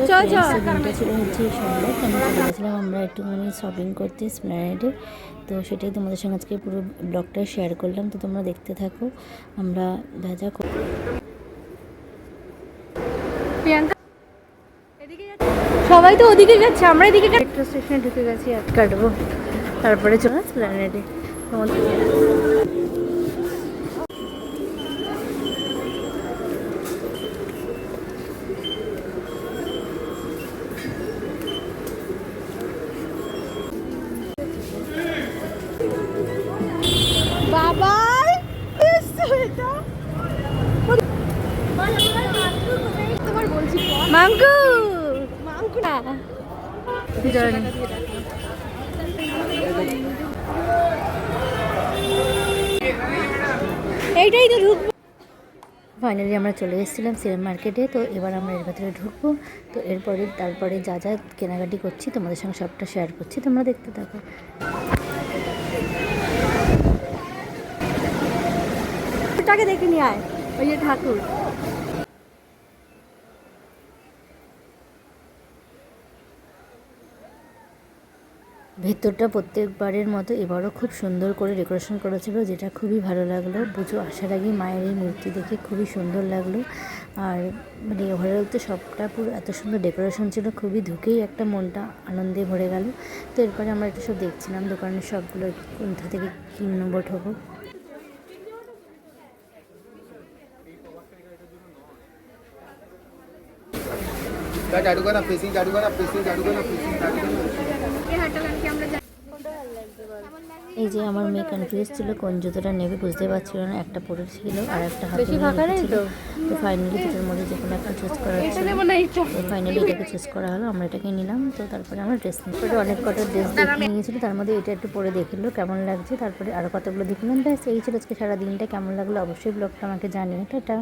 দিনটা ছিল হচ্ছে সোমবার, তো আমি চলে গেছিলাম আমরা একটুখানি শপিং করতে এসপ্ল্যানেডে। তো সেটাই তোমাদের সঙ্গে আজকে পুরো ব্লগটা শেয়ার করলাম, তো তোমরা দেখতে থাকো আমরা যা যা প্রিয়াঙ্কা সবাই তো ওদিকে যাচ্ছে, আমরা এদিকে মেট্রো স্টেশনে ঢুকে গেছি, এক কাটবো তারপরে চলে এসপ্ল্যানেডে। বাবা তোমার বলছি মাঙ্কু মাঙ্কু না এইটাই তো ঢুকবো। ফাইনালি আমরা চলে এসেছিলাম সিনেমা মার্কেটে। তো এবার আমরা এর ভেতরে ঢুকবো। তো তারপরে যা যা কেনাকাটি করছি তোমাদের সঙ্গে সবটা শেয়ার করছি, তোমরা দেখতে থাকো। ওটাকে দেখে নিয়ে আয়, ওই যে ঠাকুর। ভেতরটা প্রত্যেকবারের মতো এবারও খুব সুন্দর করে ডেকোরেশন করেছিল, যেটা খুবই ভালো লাগলো। পুজো আসার আগে মায়ের এই মূর্তি দেখে খুবই সুন্দর লাগলো। আর মানে ওভারঅল তো সবটা পুরো এত সুন্দর ডেকোরেশন ছিল, খুবই ঢুকেই একটা মনটা আনন্দে ভরে গেল। তো এরপরে আমরা একটু সব দেখছিলাম দোকানের সবগুলো কোথা থেকে কী নেবো ঠোবো। এই যে আমার মেয়ে কনফিউজ ছিল কোন জুতোটা নেবে, বুঝতে পারছিল না, একটা পরে ছিল আর একটা হাতে ছিল। তো ফাইনালি দুটোর মধ্যে যে কোনো একটা চুজ করা ছিল, তো ফাইনালি এটাকে চুজ করা হলো, আমরা এটাকে নিলাম। তো তারপরে আমরা ড্রেস নিই, অনেক কটা ড্রেস দেখে নিয়েছিল, তার মধ্যে এটা একটু পরে দেখলো কেমন লাগছে, তারপরে আরও কতগুলো দেখলাম। ব্যাস এই ছিল আজকে সারা দিনটা, কেমন লাগলো অবশ্যই ব্লগটা আমাকে জানিয়ে। টাটা।